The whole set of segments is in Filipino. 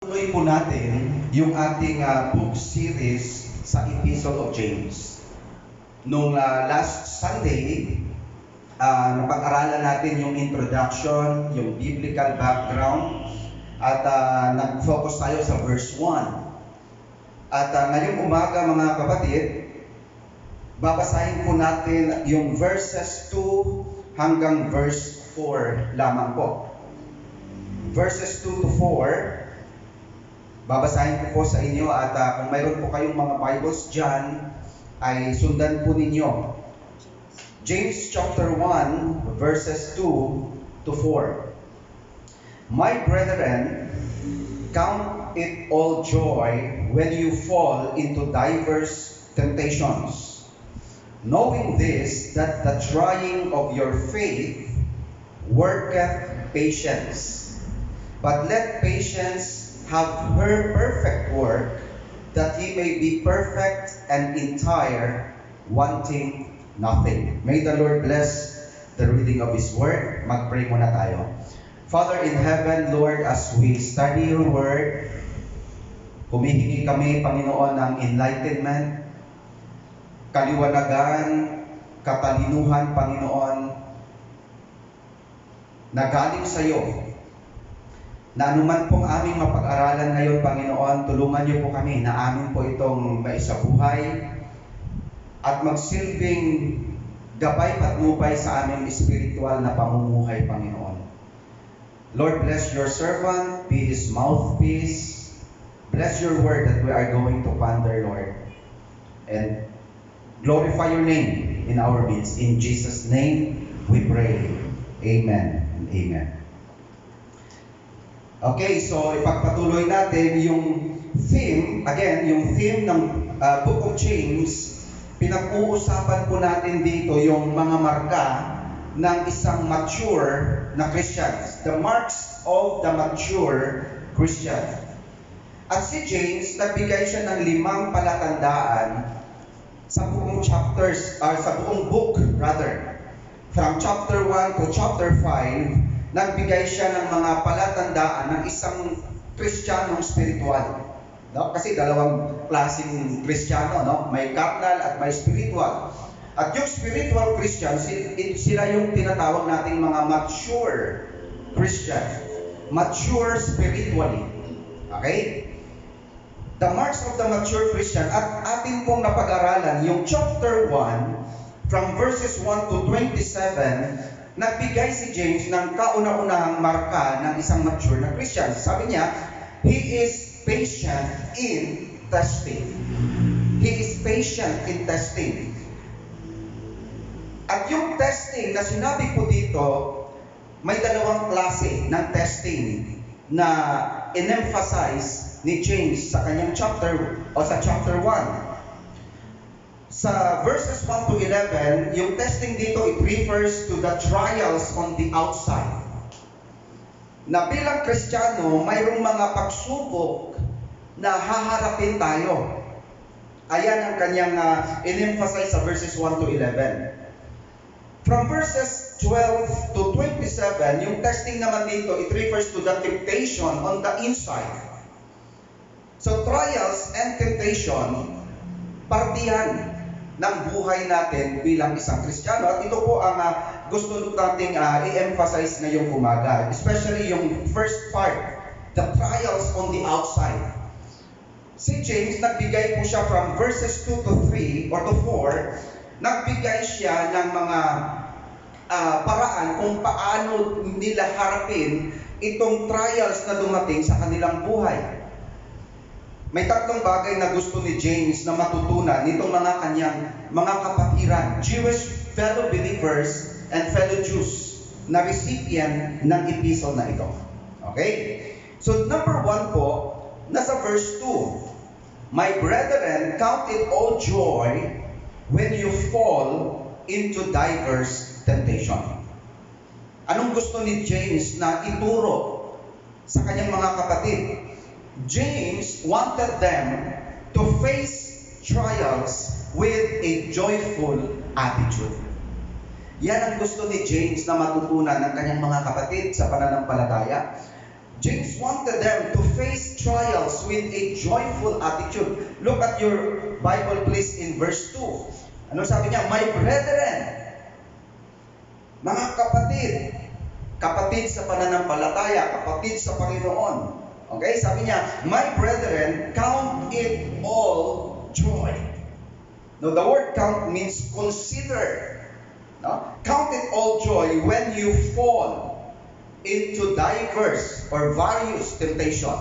Tuloy po natin yung ating book series sa Epistle of James. Nung last Sunday, napag-aralan natin yung introduction, yung biblical background, at nag-focus tayo sa verse 1. At ngayong umaga mga kapatid, babasahin po natin yung verses 2 hanggang verse 4 lamang po. Verses 2 to 4, babasahin ko po sa inyo at kung mayroon po kayong mga Bibles dyan, ay sundan po ninyo. James chapter 1, verses 2 to 4. My brethren, count it all joy when you fall into diverse temptations, knowing this, that the trying of your faith worketh patience. But let patience have her perfect work, that ye may be perfect and entire, wanting nothing. May the Lord bless the reading of His Word. Mag-pray muna tayo. Father in heaven, Lord, as we study your Word, humihingi kami, Panginoon, ng enlightenment, kaliwanagan, katalinuhan, Panginoon, na galing sa iyo. Na anuman pong aming mapag-aralan ngayon, Panginoon, tulungan niyo po kami na amin po itong maisabuhay at magsilbing gabay patnubay sa aming espiritual na pamumuhay, Panginoon. Lord, bless your servant, be his mouthpiece. Bless your word that we are going to ponder, Lord. And glorify your name in our midst. In Jesus' name we pray. Amen and amen. Okay, so ipagpatuloy natin yung theme, again, yung theme ng Book of James. Pinag-uusapan po natin dito yung mga marka ng isang mature na Christian. The marks of the mature Christian. At si James, nagbigay siya ng 5 palatandaan sa buong chapters, sa buong book rather. From chapter 1 to chapter 5, nagbigay siya ng mga palatandaan ng isang Kristiyanong spiritual. No? Kasi dalawang klaseng Kristiyano, no? May carnal at may spiritual. At yung spiritual Christian, sila yung tinatawag nating mga mature Christian. Mature spiritually. Okay? The marks of the mature Christian. At atin pong napag-aralan yung chapter 1 from verses 1 to 27, nagbigay si James ng kauna-unahang marka ng isang mature na Christian. Sabi niya, he is patient in testing. He is patient in testing. At yung testing na sinabi po dito, may dalawang klase ng testing na in-emphasize ni James sa kanyang chapter o sa chapter 1. Sa verses 1 to 11, yung testing dito, it refers to the trials on the outside. Na bilang Kristiyano, mayroong mga pagsubok na haharapin tayo. Ayan ang kanyang in-emphasize sa verses 1 to 11. From verses 12 to 27, yung testing naman dito, it refers to the temptation on the inside. So trials and temptation, partiyan ng buhay natin bilang isang Kristiyano. At ito po ang gusto nating i-emphasize ngayong umaga. Especially yung first part, the trials on the outside. Si James, nagbigay po siya from verses 2 to 3 or to 4, nagbigay siya ng mga paraan kung paano nila harapin itong trials na dumating sa kanilang buhay. May 3 bagay na gusto ni James na matutunan nitong mga kanyang mga kapatiran, Jewish fellow believers and fellow Jews na recipient ng epistle na ito. Okay? So number 1 po, nasa verse 2. My brethren, count it all joy when you fall into diverse temptation. Anong gusto ni James na ituro sa kanyang mga kapatid? James wanted them to face trials with a joyful attitude. Yan ang gusto ni James na matutunan ng kanyang mga kapatid sa pananampalataya. James wanted them to face trials with a joyful attitude. Look at your Bible please in verse 2. Ano sabi niya? My brethren, mga kapatid, kapatid sa pananampalataya, kapatid sa Panginoon. Okay, sabi niya, my brethren, count it all joy. Now, the word count means consider. No? Count it all joy when you fall into diverse or various temptation.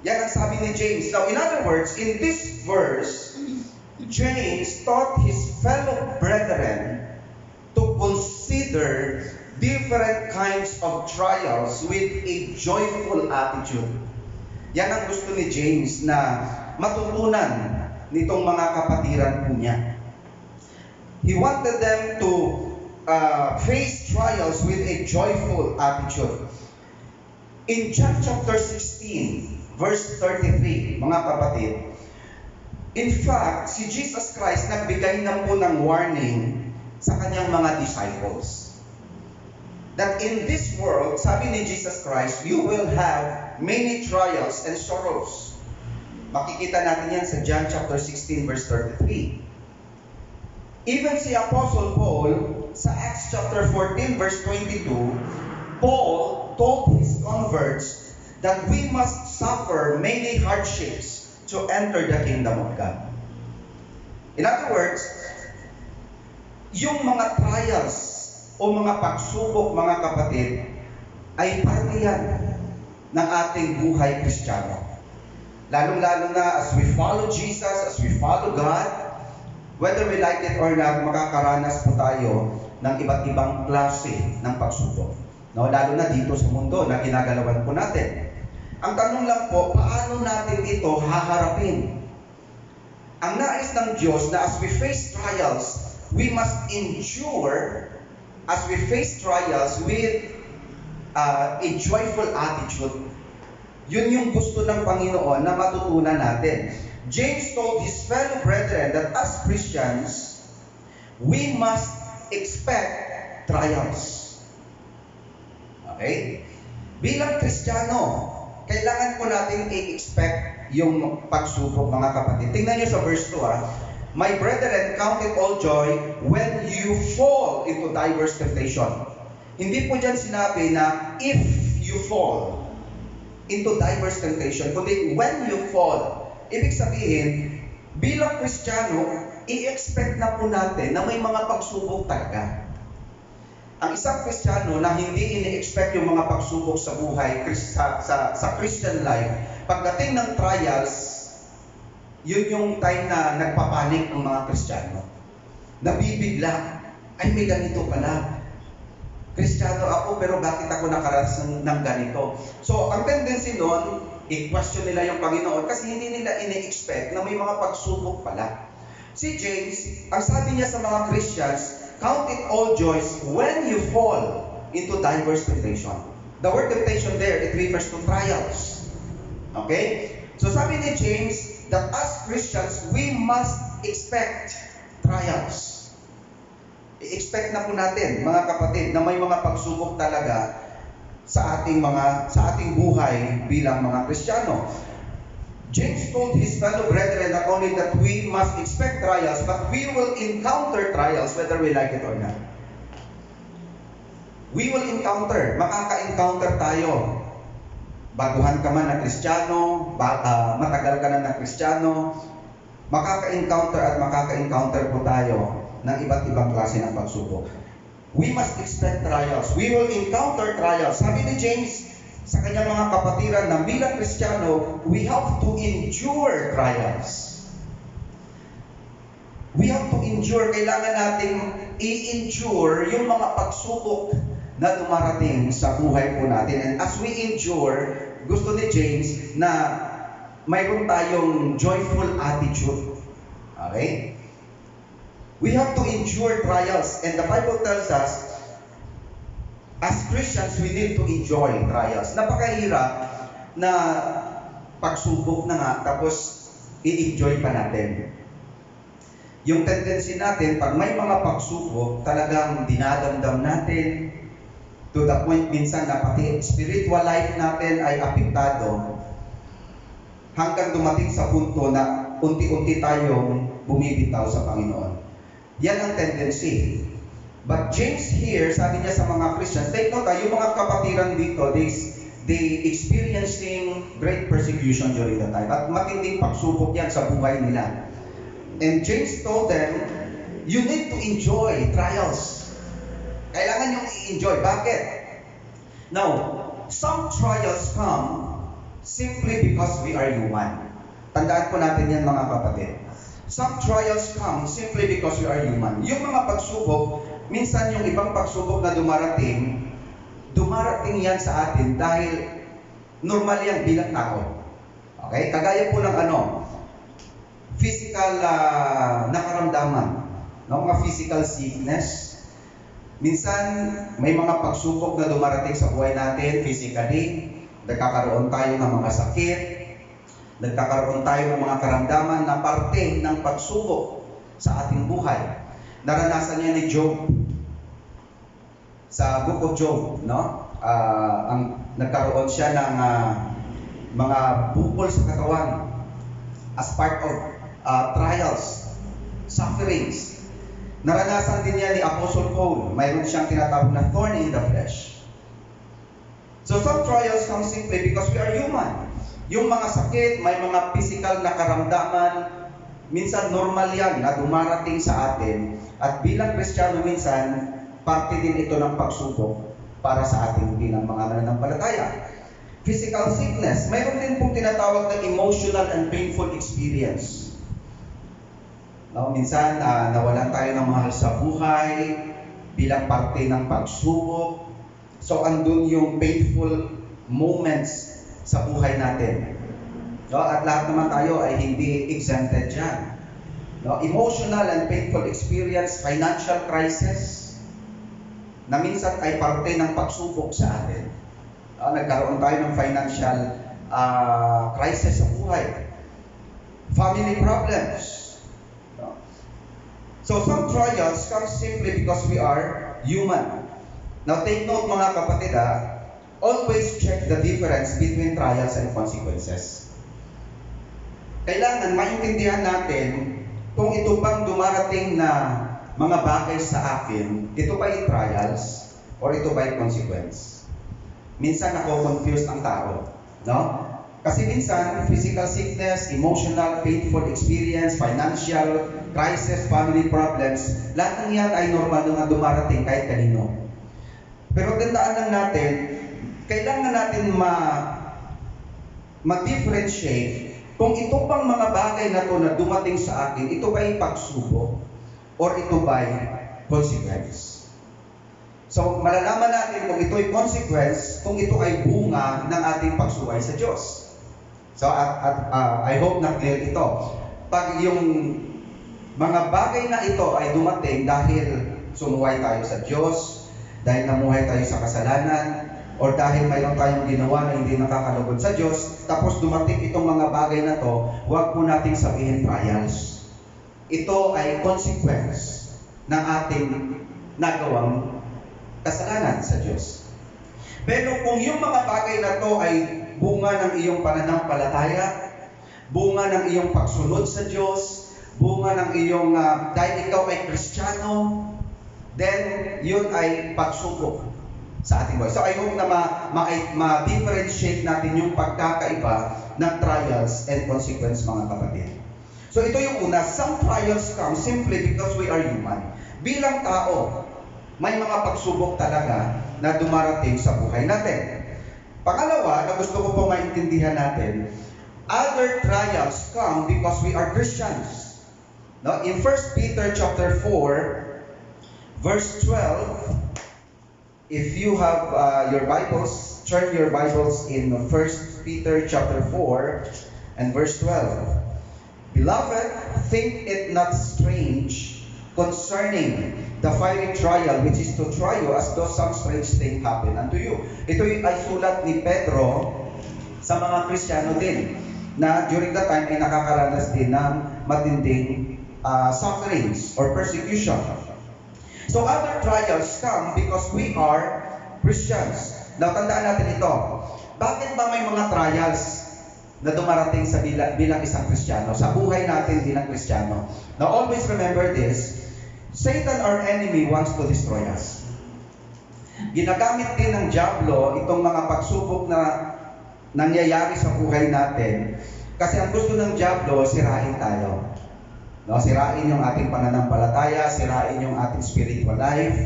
Yan ang sabi ni James. Now, in other words, in this verse, James taught his fellow brethren to consider different kinds of trials with a joyful attitude. Yan ang gusto ni James na matutunan nitong mga kapatiran po niya. He wanted them to face trials with a joyful attitude. In John chapter 16, verse 33, mga kapatid, in fact, si Jesus Christ nagbigay na po ng warning sa kanyang mga disciples. That in this world, sabi ni Jesus Christ, you will have many trials and sorrows. Makikita natin yan sa John chapter 16 verse 33. Even si Apostle Paul, sa Acts chapter 14 verse 22, Paul told his converts that we must suffer many hardships to enter the kingdom of God. In other words, yung mga trials o mga pagsubok, mga kapatid, ay parte yan ng ating buhay Kristiyano. Lalong-lalo na as we follow Jesus, as we follow God, whether we like it or not, makakaranas po tayo ng iba't ibang klase ng pagsubok. No, lalo na dito sa mundo na ginagalawan po natin. Ang tanong lang po, paano natin ito haharapin? Ang nais ng Diyos na as we face trials, we must endure as we face trials with a joyful attitude. Yun yung gusto ng Panginoon na matutunan natin. James told his fellow brethren that as Christians, we must expect trials. Okay? Bilang Kristiyano, kailangan po natin i-expect yung pagsubok, mga kapatid. Tingnan niyo sa verse 2 My brethren, count it all joy when you fall into diverse temptation. Hindi po dyan sinabi na if you fall into diverse temptation, kundi when you fall. Ibig sabihin, bilang Kristiyano, i-expect na po natin na may mga pagsubok talaga. Ang isang Kristiyano na hindi ini-expect yung mga pagsubok sa buhay, sa Christian life, pagdating ng trials, yun yung time na nagpapanik ang mga Kristiyano. Nabibigla, ay may ganito pala. Kristiyano ako pero bakit ako nakaranas ng ganito? So, ang tendency nun, i-question nila yung Panginoon kasi hindi nila ini-expect na may mga pagsubok pala. Si James, ang sabi niya sa mga Christians, count it all joys when you fall into diverse temptation. The word temptation there, it refers to trials. Okay? So sabi ni James, that as Christians, we must expect trials. I-expect na po natin, mga kapatid, na may mga pagsubok talaga sa ating buhay bilang mga Kristiyano. James told his fellow brethren not only that we must expect trials, but we will encounter trials whether we like it or not. We will encounter, makaka-encounter tayo. Baguhan ka man na Kristiyano, matagal ka na Kristiyano, makaka-encounter po tayo ng iba't ibang klase ng pagsubok. We must expect trials. We will encounter trials. Sabi ni James sa kanyang mga kapatiran na bilang Kristiyano, we have to endure trials. We have to endure. Kailangan nating i-endure yung mga pagsubok na dumarating sa buhay po natin. And as we endure, gusto ni James na mayroon tayong joyful attitude. Okay? We have to endure trials. And the Bible tells us, as Christians, we need to enjoy trials. Napakahirap na pagsubok na nga, tapos i-enjoy pa natin. Yung tendency natin, pag may mga pagsubok, talagang dinadamdam natin, To the point minsan na pati spiritual life natin ay apektado hanggang dumating sa punto na unti-unti tayong bumibitaw sa Panginoon. Yan ang tendency. But James here, sabi niya sa mga Christians, take note, yung mga kapatiran dito, they experiencing great persecution during the time. At matinding pagsubok yan sa buhay nila. And James told them, you need to enjoy trials. Kailangan yung i-enjoy. Bakit? Now, some trials come simply because we are human. Tandaan po natin yan mga kapatid. Some trials come simply because we are human. Yung mga pagsubok, minsan yung ibang pagsubok na dumarating yan sa atin dahil normal yan bilang tao. Okay? Kagaya po ng physical na karamdaman. No? Mga physical sickness. Minsan, may mga pagsubok na dumarating sa buhay natin physically. Nagkakaroon tayo ng mga sakit. Nagkakaroon tayo ng mga karamdaman na parte ng pagsubok sa ating buhay. Naranasan niya ni Job sa Book of Job, no? Nagkaroon siya ng mga bukol sa katawan as part of trials, sufferings. Naranasan din niya ni Apostle Paul. Mayroon siyang tinatawag na thorn in the flesh. So some trials come simply because we are human. Yung mga sakit, may mga physical na karamdaman, minsan normal yan na dumarating sa atin. At bilang Kristiyano minsan, parte din ito ng pagsubok para sa ating bilang mga mananampalataya. Physical sickness, mayroon din pong tinatawag na emotional and painful experience. No, minsan, nawalan tayo ng mahal sa buhay bilang parte ng pagsubok. So, andun yung painful moments sa buhay natin. No, at lahat naman tayo ay hindi exempted dyan. No, emotional and painful experience, financial crisis, na minsan ay parte ng pagsubok sa atin. No, nagkaroon tayo ng financial crisis sa buhay. Family problems. So some trials come simply because we are human. Now take note mga kapatid, always check the difference between trials and consequences. Kailangan maintindihan natin kung ito bang dumarating na mga bagay sa akin, ito ba yung trials or ito ba yung consequence? Minsan nako-confuse ang tao, no? Kasi minsan, physical sickness, emotional, painful experience, financial crisis, family problems, lahat ng yan ay normal nung dumarating kahit kanino. Pero tandaan lang natin, kailangan natin ma-differentiate kung ito bang mga bagay na to na dumating sa akin, ito ba yung pagsubok or ito ba yung consequence? So, malalaman natin kung ito ay consequence, kung ito ay bunga ng ating pagsuway sa Diyos. So, I hope na clear ito. Pag yung mga bagay na ito ay dumating dahil sumuway tayo sa Diyos, dahil namuhay tayo sa kasalanan, or dahil mayroon tayong ginawa na hindi nakakalugod sa Diyos, tapos dumating itong mga bagay na to, huwag po nating sabihin trials. Ito ay consequence ng ating nagawang kasalanan sa Diyos. Pero kung yung mga bagay na to ay bunga ng iyong pananampalataya, bunga ng iyong pagsunod sa Diyos, bunga ng iyong dahil ikaw ay Kristiyano, then yun ay pagsubok sa ating buhay. So I hope na ma-differentiate natin yung pagkakaiba ng trials and consequence mga kapatid. So ito yung una, some trials come simply because we are human. Bilang tao, may mga pagsubok talaga na dumarating sa buhay natin. Pangalawa, na gusto ko po maintindihan natin, other trials come because we are Christians. No? In 1 Peter chapter 4, verse 12, if you have your Bibles, turn your Bibles in 1 Peter chapter 4 and verse 12. Beloved, think it not strange concerning the fiery trial which is to try you as though some strange thing happen unto you. Ito ay sulat ni Pedro sa mga Kristiyano din na during that time ay nakakaranas din ng matinding sufferings or persecution. So other trials come because we are Christians. Now, tandaan natin ito. Bakit ba may mga trials na dumarating sa bilang isang Kristiyano, sa buhay natin bilang Kristiyano? Now, always remember this. Satan, our enemy, wants to destroy us. Ginagamit din ng Diablo itong mga pagsubok na nangyayari sa buhay natin kasi ang gusto ng Diablo, sirain tayo. No, sirain yung ating pananampalataya, sirain yung ating spiritual life.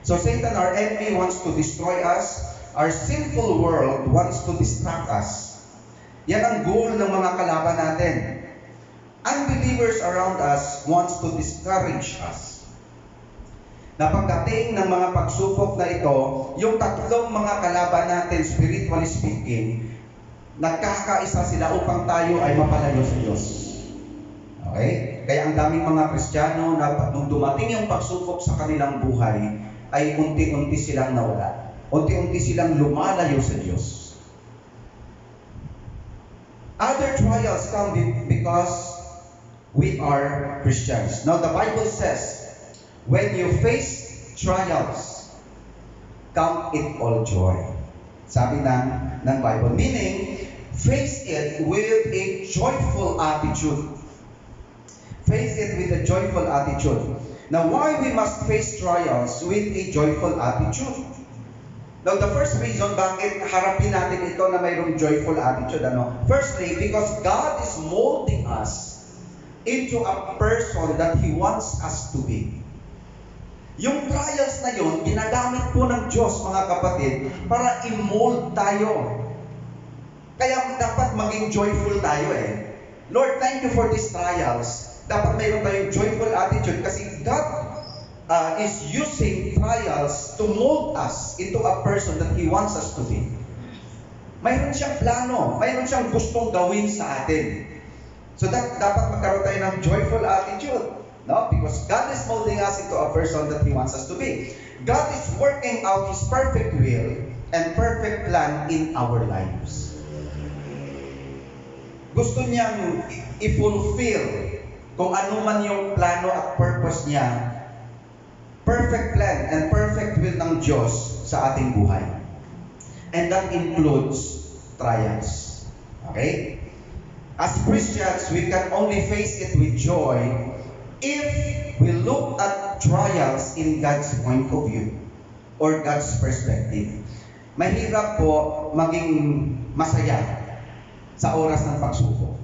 So Satan, our enemy, wants to destroy us. Our sinful world wants to distract us. Yan ang goal ng mga kalaban natin. Unbelievers around us wants to discourage us. Na pagdating ng mga pagsubok na ito, yung tatlong mga kalaban natin, spiritually speaking, nagkakaisa sila upang tayo ay mapalayo sa Diyos. Okay? Kaya ang daming mga Kristiyano na nung dumating yung pagsubok sa kanilang buhay, ay unti-unti silang nawala. Unti-unti silang lumalayo sa Diyos. Other trials come because we are Christians. Now the Bible says, when you face trials, count it all joy. Sabi ng Bible. Meaning, face it with a joyful attitude. Face it with a joyful attitude. Now, why we must face trials with a joyful attitude? Now, the first reason bakit harapin natin ito na mayroong joyful attitude, Firstly, because God is molding us into a person that He wants us to be. Yung trials na yun, ginagamit po ng Diyos, mga kapatid, para i-mold tayo. Kaya dapat maging joyful tayo Lord, thank you for these trials. Dapat mayroon tayong joyful attitude kasi God is using trials to mold us into a person that He wants us to be. Mayroon siyang plano, mayroon siyang gustong gawin sa atin. So dapat magkaroon tayo ng joyful attitude. No? Because God is molding us into a person that He wants us to be. God is working out His perfect will and perfect plan in our lives. Gusto niyang i-fulfill kung ano man yung plano at purpose niya, perfect plan and perfect will ng Diyos sa ating buhay. And that includes trials. Okay? As Christians, we can only face it with joy if we look at trials in God's point of view or God's perspective. Mahirap po maging masaya sa oras ng pagsubok.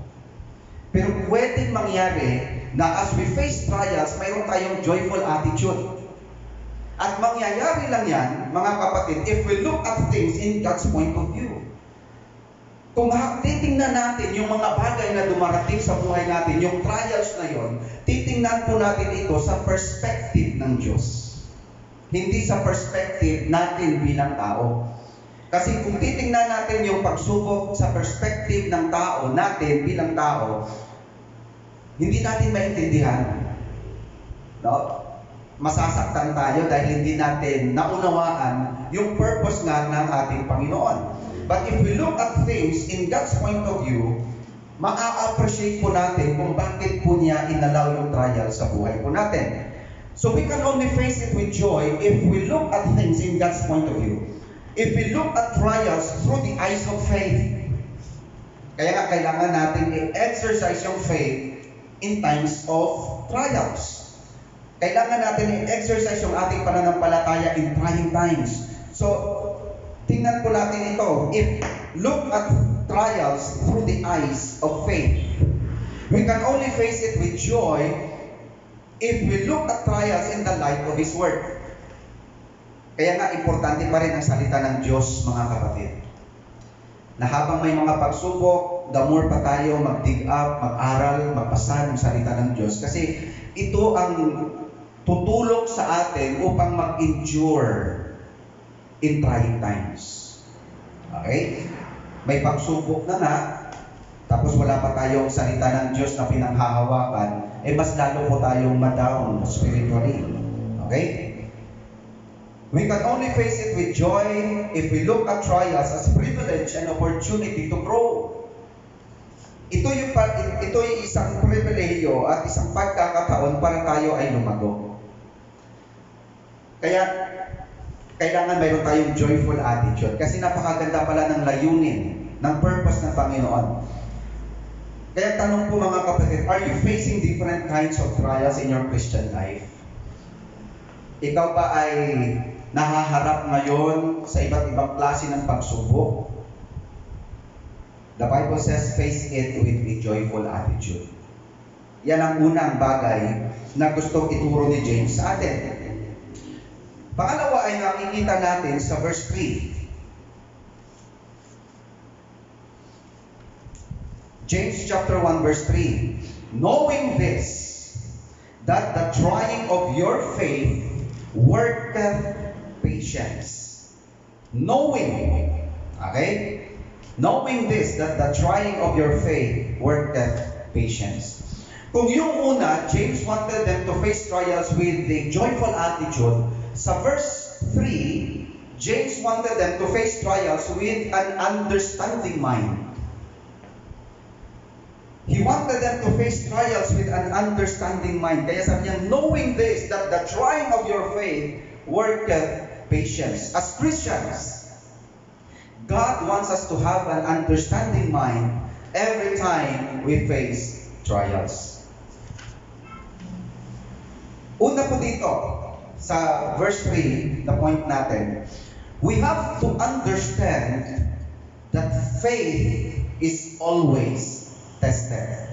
Pero pwedeng mangyari na as we face trials, mayroon tayong joyful attitude. At mangyayari lang yan, mga kapatid, if we look at things in God's point of view. Kung titingnan natin yung mga bagay na dumarating sa buhay natin, yung trials na yon, titingnan po natin ito sa perspective ng Diyos. Hindi sa perspective natin bilang tao. Kasi kung titingnan natin yung pagsubok sa perspective ng tao, natin bilang tao, hindi natin maintindihan. No? Masasaktan tayo dahil hindi natin naunawaan yung purpose nga ng ating Panginoon. But if we look at things in God's point of view, maa-appreciate po natin kung bakit po niya inalaw yung trial sa buhay po natin. So we can only face it with joy if we look at things in God's point of view. If we look at trials through the eyes of faith. Kaya nga kailangan natin i-exercise yung faith in times of trials. Kailangan natin i-exercise yung ating pananampalataya in trying times. So, tingnan po natin ito. If look at trials through the eyes of faith, we can only face it with joy if we look at trials in the light of His Word. Kaya nga, importante pa rin ang salita ng Diyos, mga kapatid. Na habang may mga pagsubok, the more pa tayo mag-dig up, mag-aral, magbasa ng salita ng Diyos. Kasi ito ang tutulong sa atin upang mag-endure in trying times. Okay? May pagsubok na nga, tapos wala pa tayong salita ng Diyos na pinanghahawakan, mas lalo po tayong ma-down spiritually. Okay? We can only face it with joy if we look at trials as privilege and opportunity to grow. Ito yung isang pribilehiyo at isang pagkakataon para tayo ay lumago. Kaya, kailangan mayroon tayong joyful attitude. Kasi napakaganda pala ng layunin, ng purpose ng Panginoon. Kaya tanong po mga kapatid, are you facing different kinds of trials in your Christian life? Ikaw ba ay nahaharap ngayon sa iba't ibang klase ng pagsubok? The Bible says, face it with a joyful attitude. Yan ang unang bagay na gustong ituro ni James sa atin. Pangalawa ay nakikita natin sa verse 3. James chapter 1 verse 3. Knowing this, that the trying of your faith worketh patience. Knowing, okay? Knowing this, that the trying of your faith worketh patience. Kung yung una, James wanted them to face trials with a joyful attitude, sa verse 3, James wanted them to face trials with an understanding mind. He wanted them to face trials with an understanding mind. Kaya sabi niya, knowing this, that the trying of your faith worketh patience. As Christians, God wants us to have an understanding mind every time we face trials. Una po dito, sa verse 3, the point natin, we have to understand that faith is always tested.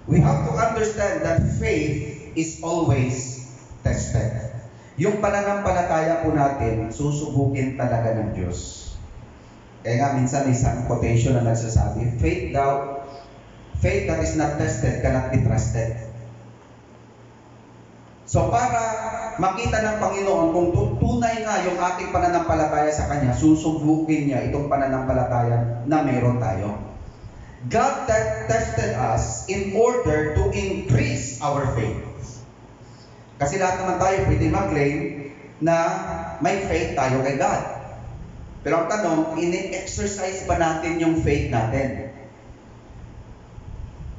We have to understand that faith is always tested. Yung pananampalataya po natin, susubukin talaga ng Diyos. Kaya nga minsan may isang quotation na nagsasabi, faith that is not tested cannot be trusted. So para makita ng Panginoon kung tunay nga yung ating pananampalataya sa Kanya, susubukin niya itong pananampalataya na meron tayo. God tested us in order to increase our faith. Kasi lahat naman tayo pwede mag-claim na may faith tayo kay God. Pero ang tanong, ini-exercise ba natin yung faith natin?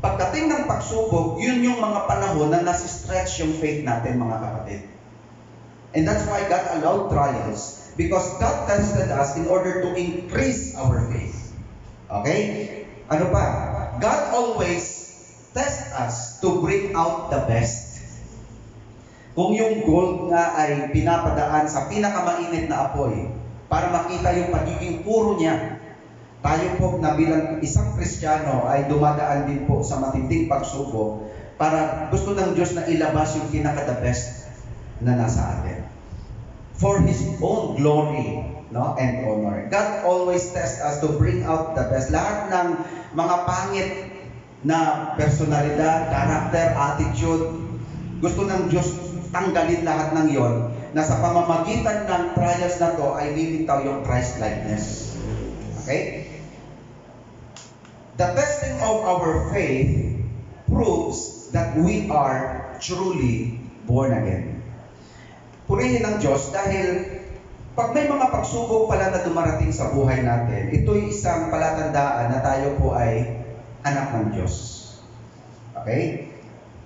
Pagdating ng pagsubok, yun yung mga panahon na nasi-stretch yung faith natin, mga kapatid. And that's why God allowed trials, because God tested us in order to increase our faith. Okay? Ano pa? God always tests us to bring out the best. Kung yung gold nga ay pinapadaan sa pinakamainit na apoy, para makita yung pagiging puro niya, tayo po na bilang isang Kristiyano ay dumadaan din po sa matinding pagsubok para gusto ng Diyos na ilabas yung pinaka-the best na nasa atin. For His own glory, no, and honor. God always tests us to bring out the best. Lahat ng mga pangit na personalidad, character, attitude, gusto ng Diyos tanggalin lahat ng yon na sa pamamagitan ng trials na to ay lilitaw yung Christ-likeness. Okay? The testing of our faith proves that we are truly born again. Purihin ng Diyos dahil pag may mga pagsubok pala na dumarating sa buhay natin, ito'y isang palatandaan na tayo po ay anak ng Diyos. Okay?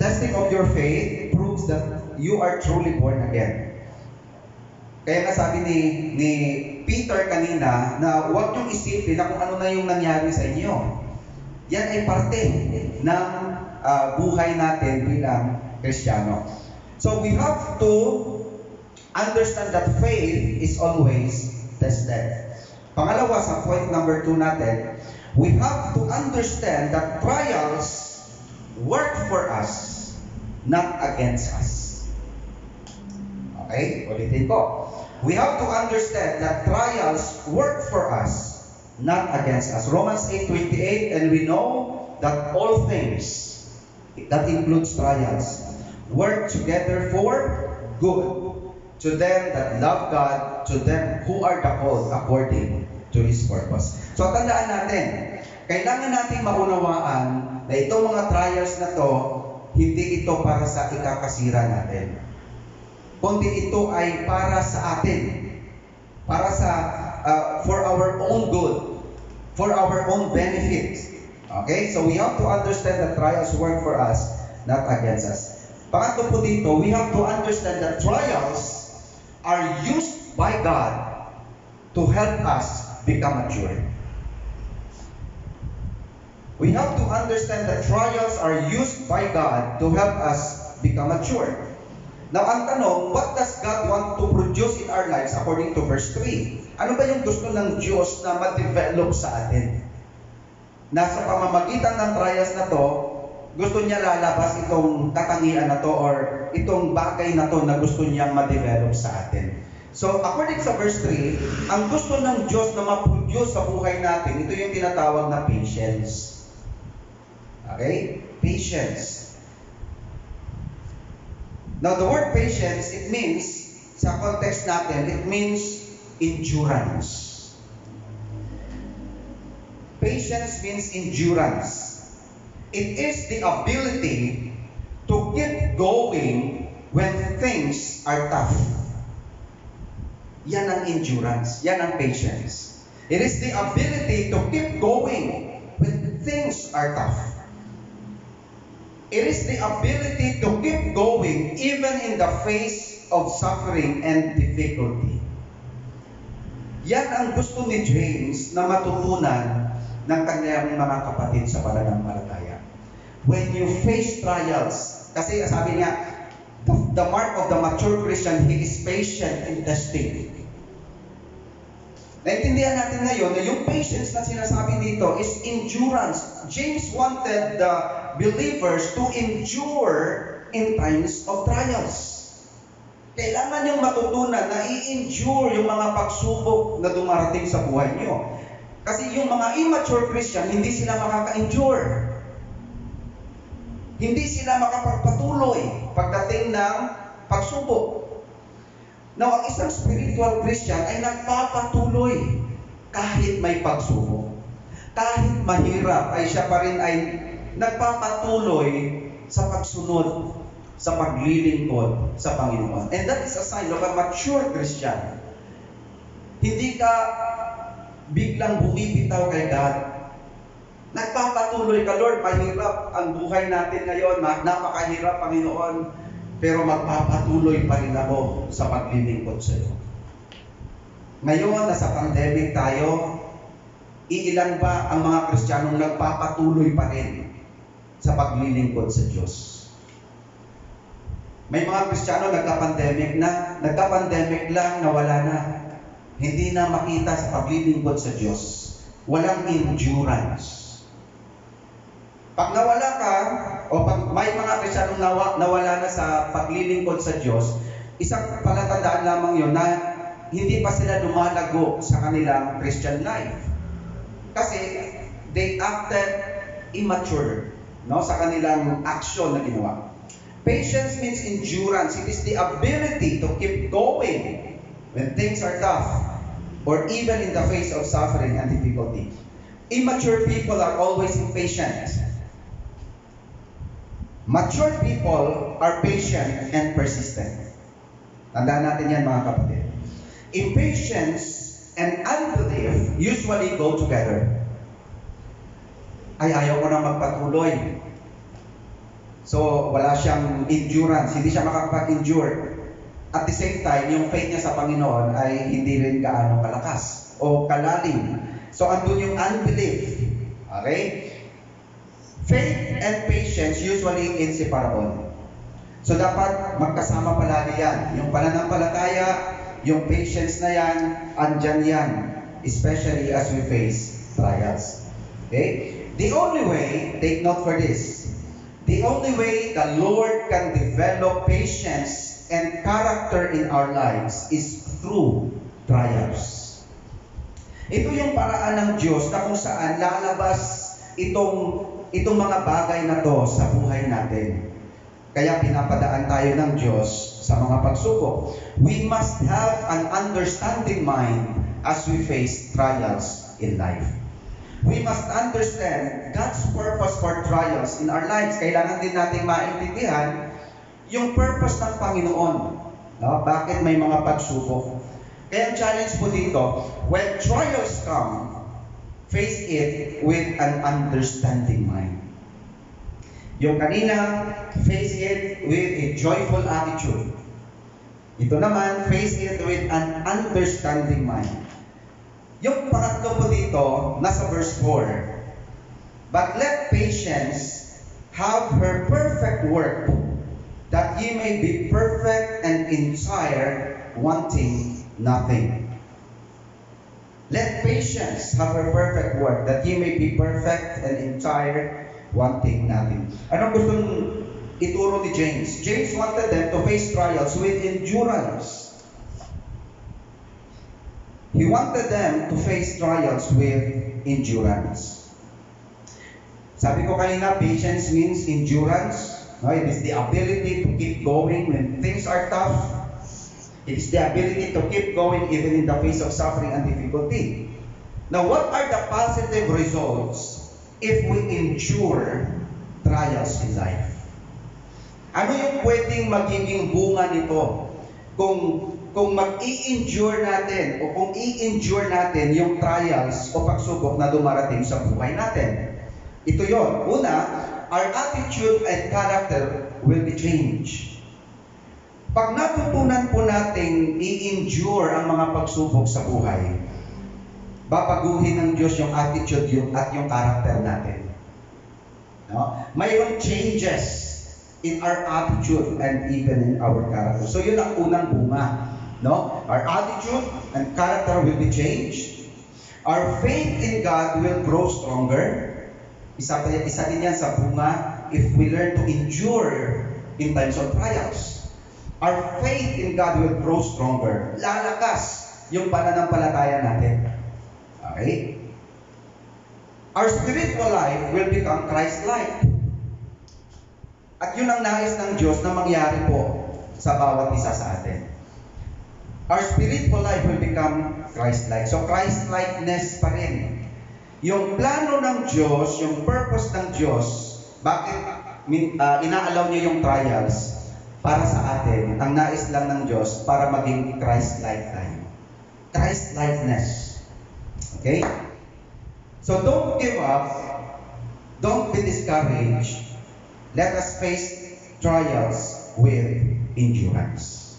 Testing of your faith proves that you are truly born again. Kaya nga sabi ni Peter kanina na huwag niyong isipin na kung ano na yung nangyari sa inyo. Yan ay parte ng buhay natin bilang Kristiyano. So we have to understand that faith is always tested. Pangalawa, sa point number 2 natin, we have to understand that trials work for us, not against us. Okay? Ulitin ko. We have to understand that trials work for us, not against us. Romans 8:28, and we know that all things, that includes trials, work together for good to them that love God, to them who are the called according to His purpose. So tandaan natin, kailangan nating maunawaan na itong mga trials na to, hindi ito para sa ikakasira natin, kundi ito ay para sa atin, para sa for our own good, for our own benefit. Okay? So we have to understand that trials work for us, not against us. Pangatlo po dito, we have to understand that trials are used by God to help us become mature. We have to understand that trials are used by God to help us become mature. Now, ang tanong, what does God want to produce in our lives according to verse 3? Ano ba yung gusto ng Diyos na ma-develop sa atin? Nasa pamamagitan ng trials na to, gusto niya lalabas itong katangian na to or itong bagay na to na gusto niyang ma-develop sa atin. So, according sa verse 3, ang gusto ng Diyos na ma-produce sa buhay natin, ito yung tinatawag na patience. Okay? Patience. Now, the word patience, it means, sa context natin, it means endurance. Patience means endurance. It is the ability to keep going when things are tough. Yan ang endurance. Yan ang patience. It is the ability to keep going when things are tough. It is the ability to keep going even in the face of suffering and difficulty. Yan ang gusto ni James na matutunan ng kanyang mga kapatid sa pananampalataya. When you face trials, kasi sabi niya, the mark of the mature Christian, he is patient in testing. Naintindihan natin ngayon na yung patience na sinasabi dito is endurance. James wanted the believers to endure in times of trials. Kailangan yung matutunan na i-endure yung mga pagsubok na dumarating sa buhay nyo. Kasi yung mga immature Christian, hindi sila makaka-endure. Hindi sila makapagpatuloy pagdating ng pagsubok. Now, ang isang spiritual Christian ay nagpapatuloy kahit may pagsubok. Kahit mahirap, ay siya pa rin ay nagpapatuloy sa pagsunod, sa paglilingkod sa Panginoon. And that is a sign of a mature Christian. Hindi ka biglang bumibitaw kay God. Nagpapatuloy ka, Lord, mahirap ang buhay natin ngayon, napakahirap, Panginoon, pero magpapatuloy pa rin ako sa paglilingkod sa iyo. Ngayon, nasa pandemic tayo, iilan ba ang mga Kristiyanong nagpapatuloy pa rin sa paglilingkod sa Diyos? May mga Kristiyano nagka-pandemic lang, nawala na. Hindi na makita sa paglilingkod sa Diyos. Walang endurance. Pag nawala ka, o pag may mga Kristiyano nawala na sa paglilingkod sa Diyos, isang palatandaan lamang yun na hindi pa sila lumalago sa kanilang Christian life. Kasi they acted immature, no, sa kanilang action na ginawa. Patience means endurance. It is the ability to keep going when things are tough or even in the face of suffering and difficulty. Immature people are always impatient. Mature people are patient and persistent. Tandaan natin yan, mga kapatid. Impatience and unbelief usually go together. Ay, ayaw ko na magpatuloy. So, wala siyang endurance. Hindi siya makakapag-endure. At the same time, yung faith niya sa Panginoon ay hindi rin gaano kalakas o kalalim. So, andun yung unbelief. Okay? Faith and patience usually inseparable. So dapat magkasama palagi yan. Yung pananampalataya, yung patience na yan, andyan yan. Especially as we face trials. Okay? The only way, take note for this, the only way the Lord can develop patience and character in our lives is through trials. Ito yung paraan ng Diyos na kung saan lalabas itong mga bagay na to sa buhay natin. Kaya pinapadaan tayo ng Diyos sa mga pagsubok. We must have an understanding mind as we face trials in life. We must understand God's purpose for trials in our lives. Kailangan din natin maintindihan yung purpose ng Panginoon. No? Bakit may mga pagsubok? Kaya ang challenge po dito, when trials come, face it with an understanding mind. Yung kanina, face it with a joyful attitude. Ito naman, face it with an understanding mind. Yung pangatlo po dito, nasa verse 4. But let patience have her perfect work, that ye may be perfect and entire, wanting nothing. Let patience have her perfect work, that ye may be perfect and entire, wanting nothing. Anong gustong ituro ni James? James wanted them to face trials with endurance. He wanted them to face trials with endurance. Sabi ko kanina, patience means endurance. No? It is the ability to keep going when things are tough. It is the ability to keep going even in the face of suffering and difficulty. Now, what are the positive results if we endure trials in life? Ano yung pwedeng magiging bunga nito kung mag-i-endure natin o kung i-endure natin yung trials o pagsubok na dumarating sa buhay natin? Ito yon. Una, our attitude and character will be changed. Pag natutunan po nating i-endure ang mga pagsubok sa buhay, babaguhin ng Diyos yung attitude at yung character natin. No? Mayroong changes in our attitude and even in our character. So yun ang unang bunga. No? Our attitude and character will be changed. Our faith in God will grow stronger. Isa din yan sa bunga if we learn to endure in times of trials. Our faith in God will grow stronger. Lalakas yung pananampalataya natin. Okay? Our spiritual life will become Christ-like. At yun ang nais ng Diyos na mangyari po sa bawat isa sa atin. Our spiritual life will become Christ-like. So Christ-likeness pa rin. Yung plano ng Diyos, yung purpose ng Diyos, bakit inaalaw niya yung trials? Para sa atin, ang nais lang ng Diyos para maging Christ-like tayo. Christ-likeness. Okay? So don't give up. Don't be discouraged. Let us face trials with endurance.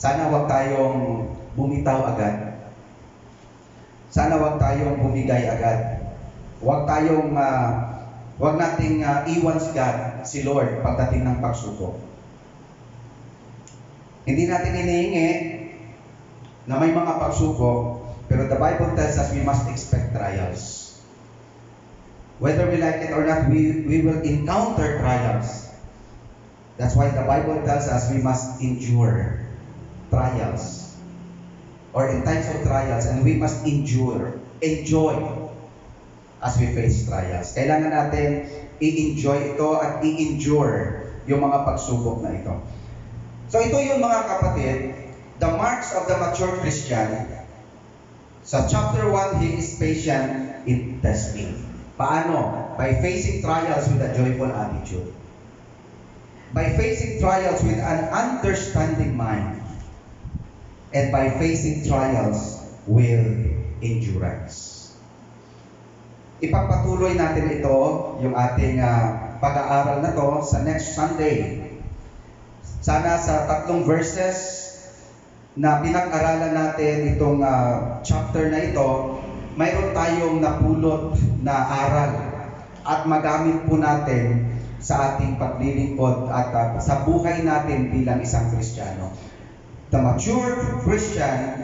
Sana wag tayong bumitaw agad. Sana wag tayong bumigay agad. Wag nating iwan si Lord pagdating ng pagsubok. Hindi natin inihingi na may mga pagsubok, pero the Bible tells us we must expect trials. Whether we like it or not, we will encounter trials. That's why the Bible tells us we must endure trials. Or in times of trials, and we must enjoy as we face trials. Kailangan natin i-enjoy ito at i-endure yung mga pagsubok na ito. So ito yung mga kapatid, the marks of the mature Christian. Sa chapter 1, he is patient in testing. Paano? By facing trials with a joyful attitude. By facing trials with an understanding mind. And by facing trials with endurance. Ipagpatuloy natin ito, yung ating pag-aaral na to sa next Sunday. Sana sa 3 verses na pinag-aralan natin itong chapter na ito, mayroon tayong napulot na aral at magamit po natin sa ating paglilingkod at sa buhay natin bilang isang Kristiyano. The mature Christian,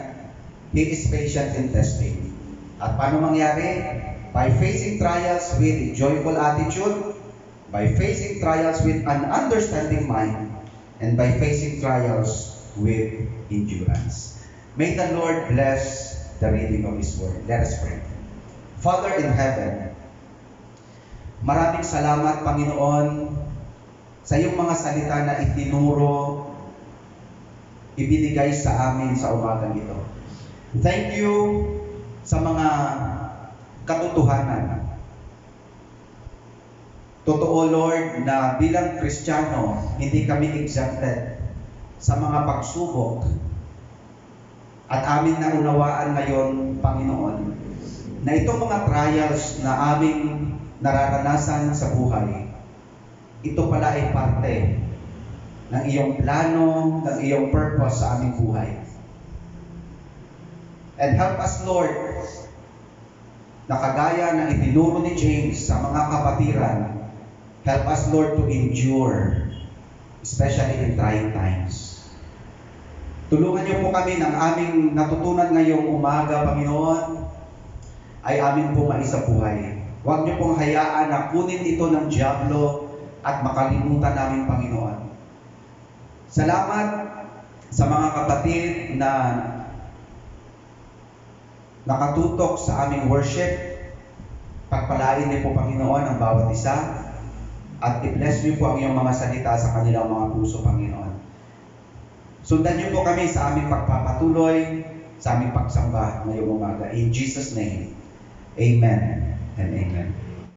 he is patient in testing. At paano mangyari? By facing trials with a joyful attitude, by facing trials with an understanding mind, and by facing trials with endurance. May the Lord bless the reading of His Word. Let us pray. Father in heaven, maraming salamat, Panginoon, sa iyong mga salita na itinuro, ibinigay sa amin sa umagang ito. Thank you sa mga katotohanan. Totoo, Lord, na bilang Kristiyano, hindi kami exempted sa mga pagsubok. At amin na unawaan ngayon, Panginoon, na itong mga trials na aming nararanasan sa buhay, ito pala ay parte ng iyong plano, ng iyong purpose sa aming buhay. And help us, Lord, na kagaya ng itinuro ni James sa mga kapatiran, help us, Lord, to endure, especially in trying times. Tulungan niyo po kami ng aming natutunan ngayong umaga, Panginoon, ay amin po maisabuhay. Huwag niyo pong hayaan na kunin ito ng dyablo at makalimutan namin, Panginoon. Salamat sa mga kapatid na nakatutok sa aming worship. Pagpalain niyo po, Panginoon, ang bawat isa at i-bless niyo po ang iyong mga salita sa kanilang mga puso, Panginoon. Sundan niyo po kami sa aming pagpapatuloy, sa aming pagsamba ngayong umaga. In Jesus' name, Amen and Amen.